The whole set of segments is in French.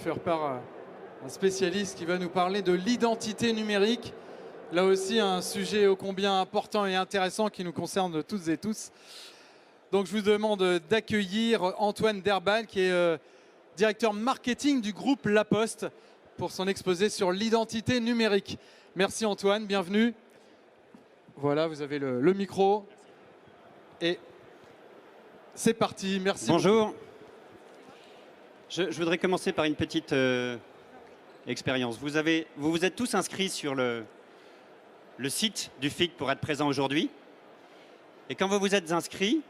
faire part à un spécialiste qui va nous parler de l'identité numérique. Là aussi, un sujet ô combien important et intéressant qui nous concerne toutes et tous. Donc, je vous demande d'accueillir Antoine Derbal, qui est directeur marketing du groupe La Poste, pour son exposé sur l'identité numérique. Merci Antoine, bienvenue. Voilà, vous avez le micro. Et c'est parti, merci. Bonjour. Je voudrais commencer par une petite expérience. Vous vous êtes tous inscrits sur le site du FIC pour être présent aujourd'hui. Et quand vous vous êtes inscrits,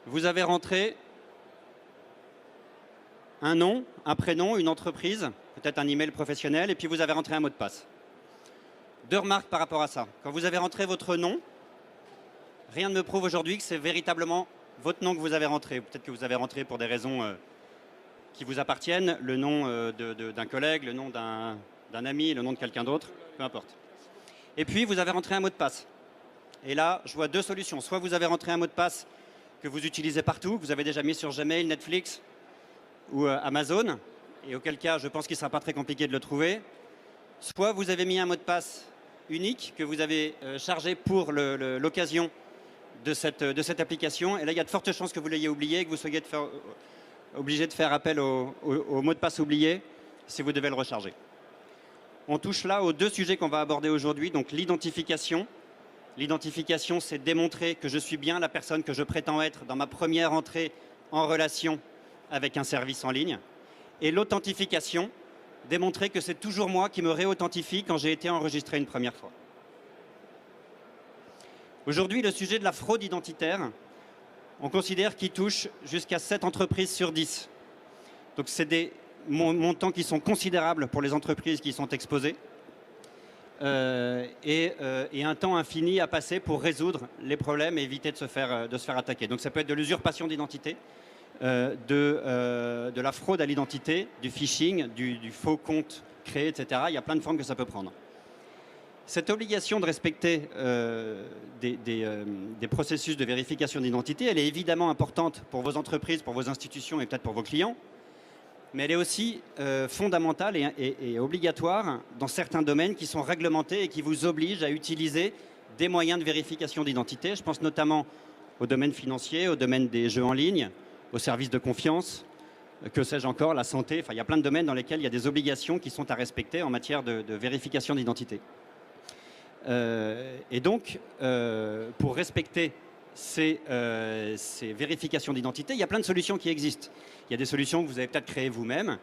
vous avez rentré un nom, un prénom, une entreprise, peut-être un email professionnel, et puis vous avez rentré un mot de passe. Deux remarques par rapport à ça. Quand vous avez rentré votre nom, rien ne me prouve aujourd'hui que c'est véritablement votre nom que vous avez rentré. Peut-être que vous avez rentré pour des raisons qui vous appartiennent, le nom d'un collègue, le nom d'un ami, le nom de quelqu'un d'autre, peu importe. Et puis, vous avez rentré un mot de passe. Et là, je vois deux solutions. Soit vous avez rentré un mot de passe que vous utilisez partout, que vous avez déjà mis sur Gmail, Netflix ou Amazon, et auquel cas, je pense qu'il ne sera pas très compliqué de le trouver. Soit vous avez mis un mot de passe unique que vous avez chargé pour l'occasion de cette application. Et là, il y a de fortes chances que vous l'ayez oublié et que vous soyez obligé de faire appel au mot de passe oublié si vous devez le recharger. On touche là aux deux sujets qu'on va aborder aujourd'hui. Donc l'identification. L'identification, c'est démontrer que je suis bien la personne que je prétends être dans ma première entrée en relation avec un service en ligne. Et l'authentification, démontrer que c'est toujours moi qui me réauthentifie quand j'ai été enregistré une première fois. Aujourd'hui, le sujet de la fraude identitaire, on considère qu'il touche jusqu'à 7 entreprises sur 10. Donc c'est des montants qui sont considérables pour les entreprises qui sont exposées et un temps infini à passer pour résoudre les problèmes et éviter de se faire attaquer. Donc ça peut être de l'usurpation d'identité, de la fraude à l'identité, du phishing, du faux compte créé, etc. Il y a plein de formes que ça peut prendre. Cette obligation de respecter des processus de vérification d'identité, elle est évidemment importante pour vos entreprises, pour vos institutions et peut-être pour vos clients, mais elle est aussi fondamentale et obligatoire dans certains domaines qui sont réglementés et qui vous obligent à utiliser des moyens de vérification d'identité. Je pense notamment au domaine financier, au domaine des jeux en ligne, aux services de confiance, que sais-je encore, la santé. Enfin, il y a plein de domaines dans lesquels il y a des obligations qui sont à respecter en matière de vérification d'identité. Et donc, pour respecter ces vérifications d'identité, il y a plein de solutions qui existent. Il y a des solutions que vous avez peut-être créées vous-même.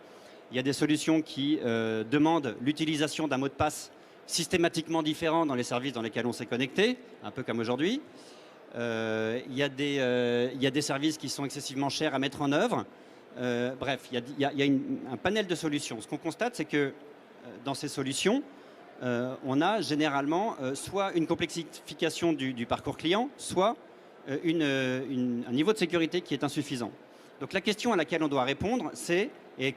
Il y a des solutions qui demandent l'utilisation d'un mot de passe systématiquement différent dans les services dans lesquels on s'est connecté, un peu comme aujourd'hui. Il y a des services qui sont excessivement chers à mettre en œuvre. Bref, il y a un panel de solutions. Ce qu'on constate, c'est que dans ces solutions, on a généralement soit une complexification du parcours client, soit un niveau de sécurité qui est insuffisant. Donc la question à laquelle on doit répondre, c'est, et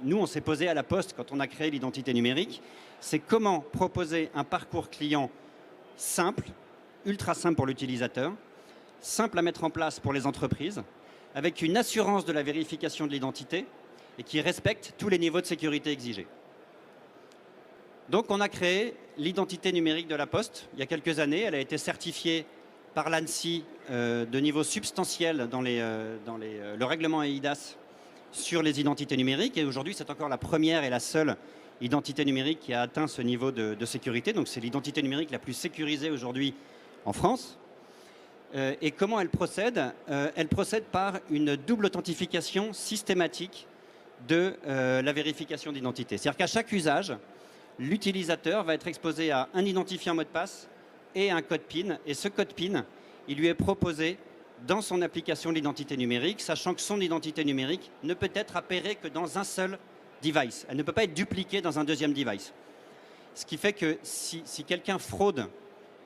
nous on s'est posé à La Poste quand on a créé l'identité numérique, c'est comment proposer un parcours client simple, ultra simple pour l'utilisateur, simple à mettre en place pour les entreprises, avec une assurance de la vérification de l'identité et qui respecte tous les niveaux de sécurité exigés. Donc on a créé l'identité numérique de La Poste il y a quelques années. Elle a été certifiée par l'ANSSI de niveau substantiel dans le règlement eIDAS sur les identités numériques. Et aujourd'hui, c'est encore la première et la seule identité numérique qui a atteint ce niveau de sécurité. Donc c'est l'identité numérique la plus sécurisée aujourd'hui en France. Et comment elle procède? Elle procède par une double authentification systématique de la vérification d'identité. C'est-à-dire qu'à chaque usage, l'utilisateur va être exposé à un identifiant mot de passe et un code PIN. Et ce code PIN, il lui est proposé dans son application d'identité numérique, sachant que son identité numérique ne peut être appairée que dans un seul device. Elle ne peut pas être dupliquée dans un deuxième device. Ce qui fait que si quelqu'un fraude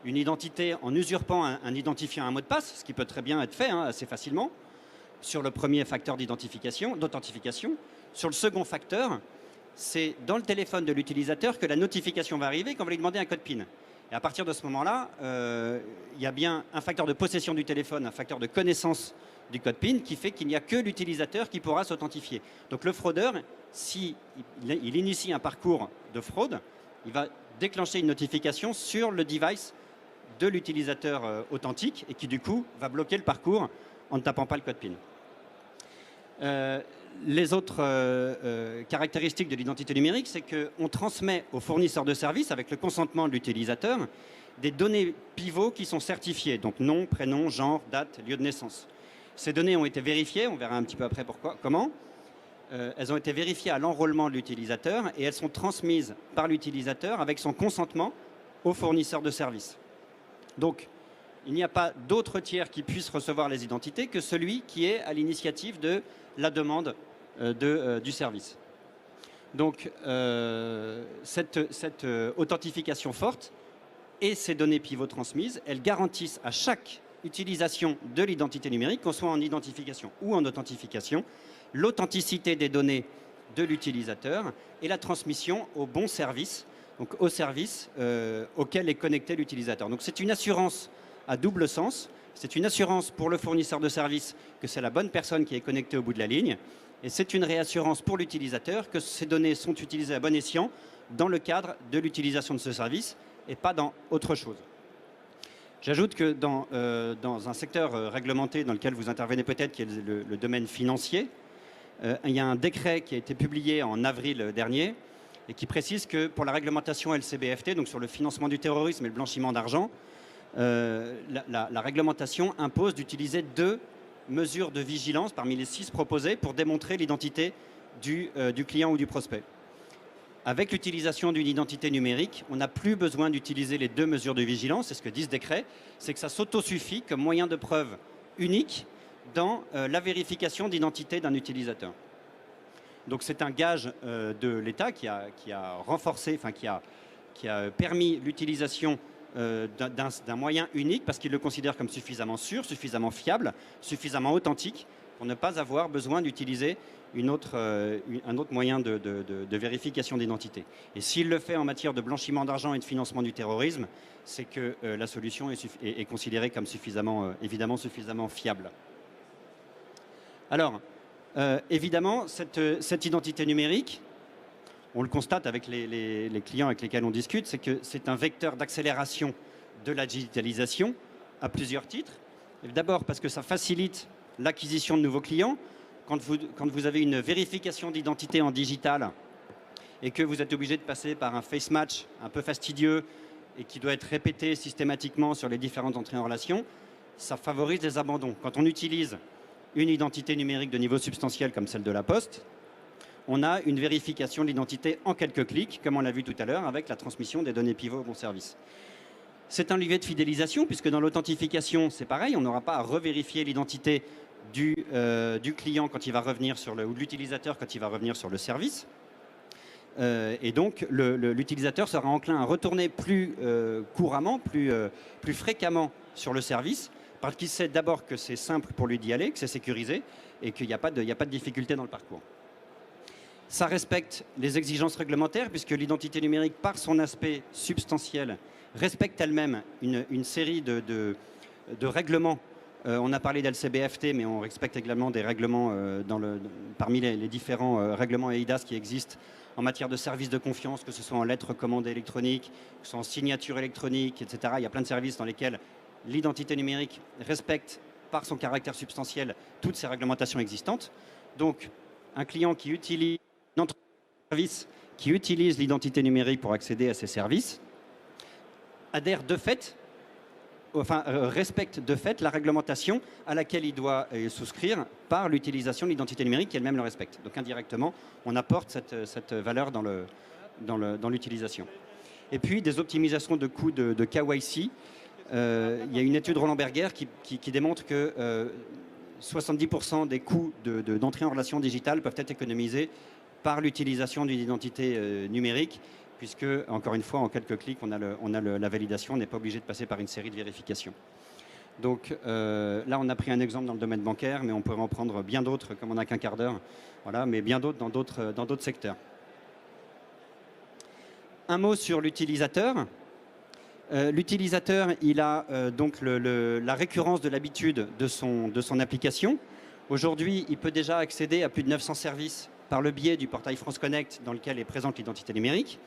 une identité en usurpant un identifiant, un mot de passe, ce qui peut très bien être fait assez facilement, sur le premier facteur d'authentification, sur le second facteur, c'est dans le téléphone de l'utilisateur que la notification va arriver quand vous lui demandez un code PIN. Et à partir de ce moment-là, il y a bien un facteur de possession du téléphone, un facteur de connaissance du code PIN qui fait qu'il n'y a que l'utilisateur qui pourra s'authentifier. Donc le fraudeur, s'il initie un parcours de fraude, il va déclencher une notification sur le device de l'utilisateur authentique et qui du coup va bloquer le parcours en ne tapant pas le code PIN. Les autres caractéristiques de l'identité numérique, c'est qu'on transmet au fournisseur de services, avec le consentement de l'utilisateur, des données pivots qui sont certifiées, donc nom, prénom, genre, date, lieu de naissance. Ces données ont été vérifiées, on verra un petit peu après comment. Elles ont été vérifiées à l'enrôlement de l'utilisateur et elles sont transmises par l'utilisateur avec son consentement au fournisseur de services. Donc, il n'y a pas d'autre tiers qui puisse recevoir les identités que celui qui est à l'initiative de la demande du service. Donc, cette authentification forte et ces données pivots transmises, elles garantissent à chaque utilisation de l'identité numérique, qu'on soit en identification ou en authentification, l'authenticité des données de l'utilisateur et la transmission au bon service, donc au service auquel est connecté l'utilisateur. Donc c'est une assurance à double sens. C'est une assurance pour le fournisseur de service que c'est la bonne personne qui est connectée au bout de la ligne. Et c'est une réassurance pour l'utilisateur que ces données sont utilisées à bon escient dans le cadre de l'utilisation de ce service et pas dans autre chose. J'ajoute que dans un secteur réglementé dans lequel vous intervenez peut-être, qui est le domaine financier, il y a un décret qui a été publié en avril dernier et qui précise que pour la réglementation LCBFT, donc sur le financement du terrorisme et le blanchiment d'argent, la réglementation impose d'utiliser 2 mesures de vigilance parmi les 6 proposées pour démontrer l'identité du client ou du prospect. Avec l'utilisation d'une identité numérique, on n'a plus besoin d'utiliser les 2 mesures de vigilance. C'est ce que dit ce décret, c'est que ça s'autosuffit comme moyen de preuve unique dans la vérification d'identité d'un utilisateur. Donc c'est un gage de l'État qui a renforcé, enfin qui a permis l'utilisation d'un moyen unique parce qu'il le considère comme suffisamment sûr, suffisamment fiable, suffisamment authentique pour ne pas avoir besoin d'utiliser un autre moyen de vérification d'identité. Et s'il le fait en matière de blanchiment d'argent et de financement du terrorisme, c'est que la solution est considérée comme évidemment suffisamment fiable. Alors, évidemment, cette identité numérique, on le constate avec les clients avec lesquels on discute, c'est que c'est un vecteur d'accélération de la digitalisation à plusieurs titres. D'abord parce que ça facilite l'acquisition de nouveaux clients. Quand vous avez une vérification d'identité en digital et que vous êtes obligé de passer par un face match un peu fastidieux et qui doit être répété systématiquement sur les différentes entrées en relation, ça favorise les abandons. Quand on utilise une identité numérique de niveau substantiel comme celle de la Poste, on a une vérification de l'identité en quelques clics, comme on l'a vu tout à l'heure, avec la transmission des données pivots au bon service. C'est un levier de fidélisation, puisque dans l'authentification, c'est pareil, on n'aura pas à revérifier l'identité du client quand il va revenir ou de l'utilisateur quand il va revenir sur le service. Et donc, l'utilisateur sera enclin à retourner plus couramment, plus fréquemment sur le service, parce qu'il sait d'abord que c'est simple pour lui d'y aller, que c'est sécurisé, et qu'il n'y a pas de difficulté dans le parcours. Ça respecte les exigences réglementaires, puisque l'identité numérique, par son aspect substantiel, respecte elle-même une série de règlements. On a parlé d'LCBFT, mais on respecte également des règlements parmi les différents règlements EIDAS qui existent en matière de services de confiance, que ce soit en lettres recommandées électroniques, que ce soit en signature électronique, etc. Il y a plein de services dans lesquels l'identité numérique respecte, par son caractère substantiel, toutes ces réglementations existantes. Donc, un client qui utilise une entreprise qui utilise l'identité numérique pour accéder à ces services adhère de fait, respecte de fait la réglementation à laquelle il doit souscrire par l'utilisation de l'identité numérique qui elle-même le respecte. Donc indirectement, on apporte cette valeur dans l'utilisation. Et puis des optimisations de coûts de KYC. Il y a une étude Roland Berger qui démontre que 70% des coûts d'entrée en relation digitale peuvent être économisés par l'utilisation d'une identité numérique, puisque, encore une fois, en quelques clics, on a la validation, on n'est pas obligé de passer par une série de vérifications. Donc là, on a pris un exemple dans le domaine bancaire, mais on pourrait en prendre bien d'autres, comme on n'a qu'un quart d'heure, voilà, mais bien d'autres dans d'autres secteurs. Un mot sur l'utilisateur. L'utilisateur, il a donc la récurrence de l'habitude de son application. Aujourd'hui, il peut déjà accéder à plus de 900 services par le biais du portail France Connect dans lequel est présente l'identité numérique.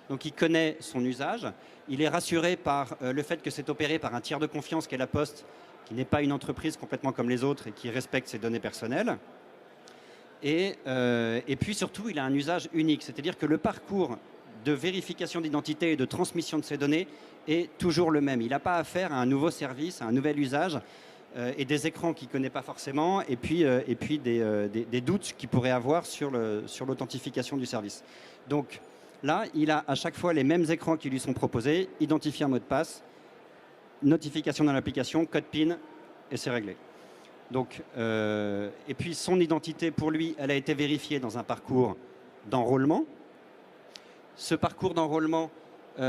Donc il connaît son usage. Il est rassuré par le fait que c'est opéré par un tiers de confiance qu'est la Poste, qui n'est pas une entreprise complètement comme les autres et qui respecte ses données personnelles. Et puis surtout, il a un usage unique, c'est-à-dire que le parcours de vérification d'identité et de transmission de ces données est toujours le même. Il n'a pas affaire à un nouveau service, à un nouvel usage et des écrans qu'il ne connaît pas forcément et puis des doutes qu'il pourrait avoir sur l'authentification du service. Donc là, il a à chaque fois les mêmes écrans qui lui sont proposés, identifier un mot de passe, notification dans l'application, code PIN et c'est réglé. Donc, et puis son identité, pour lui, elle a été vérifiée dans un parcours d'enrôlement. Ce parcours d'enrôlement, il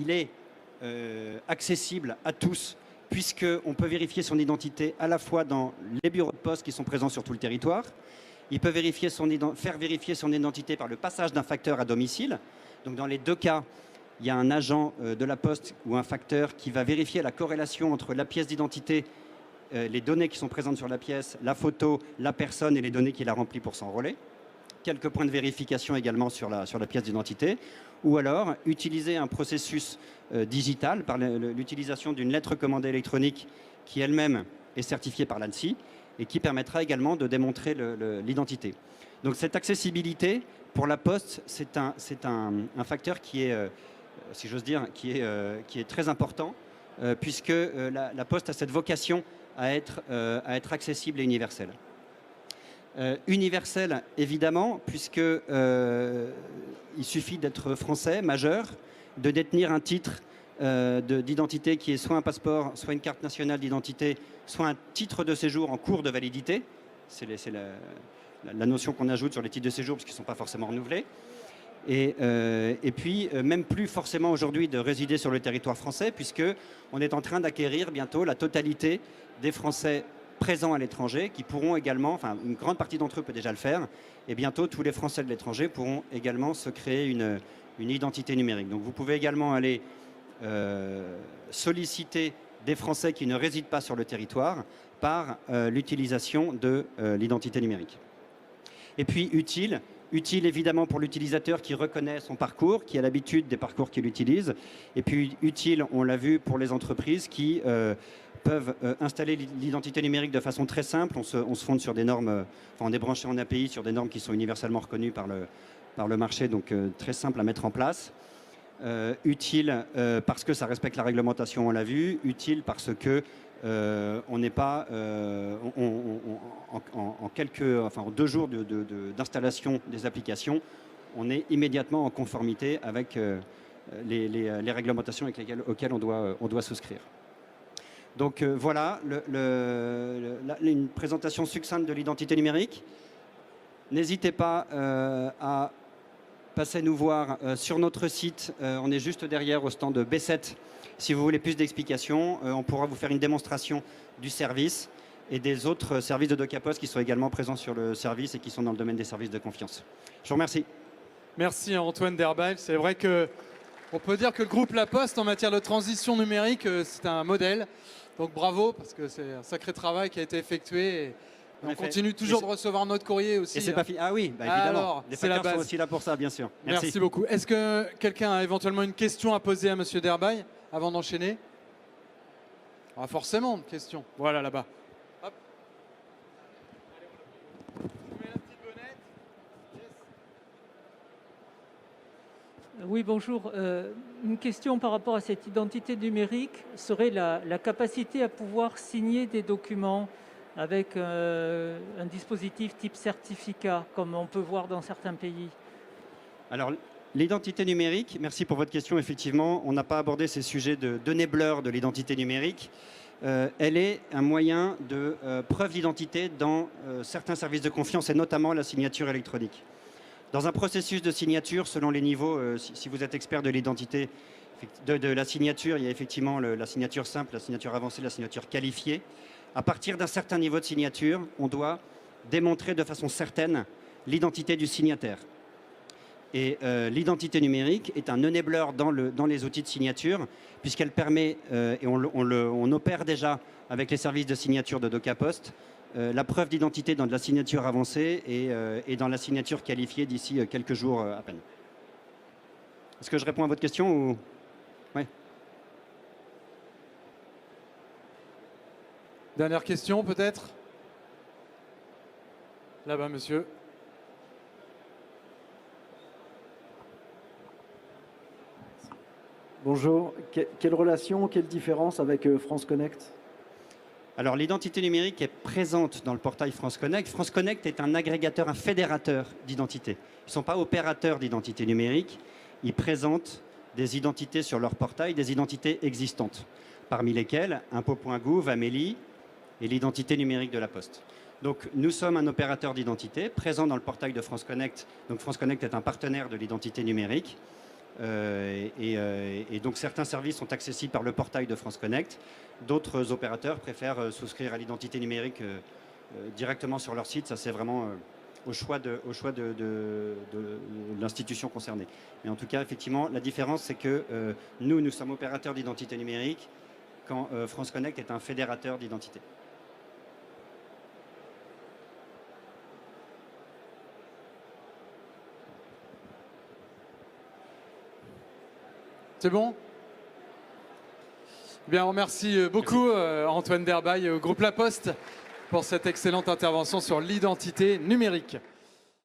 est accessible à tous, puisqu'on peut vérifier son identité à la fois dans les bureaux de poste qui sont présents sur tout le territoire. Il peut faire vérifier son identité par le passage d'un facteur à domicile. Donc dans les deux cas, il y a un agent de la Poste ou un facteur qui va vérifier la corrélation entre la pièce d'identité, les données qui sont présentes sur la pièce, la photo, la personne et les données qu'il a remplies pour s'enrôler. Quelques points de vérification également sur la pièce d'identité. Ou alors utiliser un processus digital par l'utilisation d'une lettre commandée électronique qui elle-même est certifiée par l'ANSSI et qui permettra également de démontrer l'identité. Donc cette accessibilité, pour la Poste, c'est un facteur qui est, si j'ose dire, qui est très important, puisque la Poste a cette vocation à être accessible et universelle. Universelle, évidemment, puisqu'il suffit d'être français, majeur, de détenir un titre d'identité qui est soit un passeport, soit une carte nationale d'identité, soit un titre de séjour en cours de validité. C'est la notion qu'on ajoute sur les titres de séjour parce qu'ils ne sont pas forcément renouvelés. Et puis, même plus forcément aujourd'hui de résider sur le territoire français, puisqu'on est en train d'acquérir bientôt la totalité des Français présents à l'étranger, qui pourront également, enfin une grande partie d'entre eux peut déjà le faire, et bientôt tous les Français de l'étranger pourront également se créer une identité numérique. Donc vous pouvez également aller solliciter des Français qui ne résident pas sur le territoire par l'utilisation de l'identité numérique. Et puis utile évidemment pour l'utilisateur qui reconnaît son parcours, qui a l'habitude des parcours qu'il utilise. Et puis utile, on l'a vu, pour les entreprises qui peuvent installer l'identité numérique de façon très simple. On se fonde sur des normes, on est branché en API sur des normes qui sont universellement reconnues par le marché, donc très simple à mettre en place. Utile parce que ça respecte la réglementation, on l'a vu. Utile parce que on n'est pas en 2 jours d'installation des applications, on est immédiatement en conformité avec les réglementations auxquelles on doit souscrire. Donc voilà une présentation succincte de l'identité numérique. N'hésitez pas à passer nous voir sur notre site. On est juste derrière au stand de B7. Si vous voulez plus d'explications, on pourra vous faire une démonstration du service et des autres services de DocaPost qui sont également présents sur le service et qui sont dans le domaine des services de confiance. Je vous remercie. Merci Antoine Derbail. C'est vrai qu'on peut dire que le groupe La Poste en matière de transition numérique, c'est un modèle. Donc bravo, parce que c'est un sacré travail qui a été effectué. Et on continue toujours de recevoir notre courrier aussi. Et c'est pas fini. Ah oui, évidemment. Alors, les facteurs sont aussi là pour ça, bien sûr. Merci beaucoup. Est-ce que quelqu'un a éventuellement une question à poser à Monsieur Derbail avant d'enchaîner? Forcément, une question. Voilà, là-bas. Hop. Oui, bonjour. Une question par rapport à cette identité numérique serait la capacité à pouvoir signer des documents avec un dispositif type certificat, comme on peut voir dans certains pays. Alors, l'identité numérique, merci pour votre question. Effectivement, on n'a pas abordé ces sujets de données blur de l'identité numérique. Elle est un moyen de preuve d'identité dans certains services de confiance et notamment la signature électronique. Dans un processus de signature, selon les niveaux, si vous êtes expert de l'identité, de la signature, il y a effectivement la signature simple, la signature avancée, la signature qualifiée. À partir d'un certain niveau de signature, on doit démontrer de façon certaine l'identité du signataire. Et l'identité numérique est un enabler dans les outils de signature, puisqu'elle permet, et on opère déjà avec les services de signature de DocaPost, la preuve d'identité dans de la signature avancée et dans la signature qualifiée d'ici quelques jours à peine. Est-ce que je réponds à votre question ou... Ouais. Dernière question peut-être? Là-bas, monsieur. Bonjour, quelle relation, quelle différence avec France Connect? Alors l'identité numérique est présente dans le portail France Connect. France Connect est un agrégateur, un fédérateur d'identité. Ils ne sont pas opérateurs d'identité numérique, ils présentent des identités sur leur portail, des identités existantes, parmi lesquelles impôts.gouv, Amélie et l'identité numérique de la Poste. Donc nous sommes un opérateur d'identité présent dans le portail de France Connect. Donc France Connect est un partenaire de l'identité numérique. Et donc certains services sont accessibles par le portail de France Connect. D'autres opérateurs préfèrent souscrire à l'identité numérique directement sur leur site. Ça, c'est vraiment au choix de l'institution concernée. Mais en tout cas, effectivement, la différence, c'est que nous sommes opérateurs d'identité numérique quand France Connect est un fédérateur d'identité. C'est bon? Bien, on remercie beaucoup Antoine Derbaille au groupe La Poste pour cette excellente intervention sur l'identité numérique.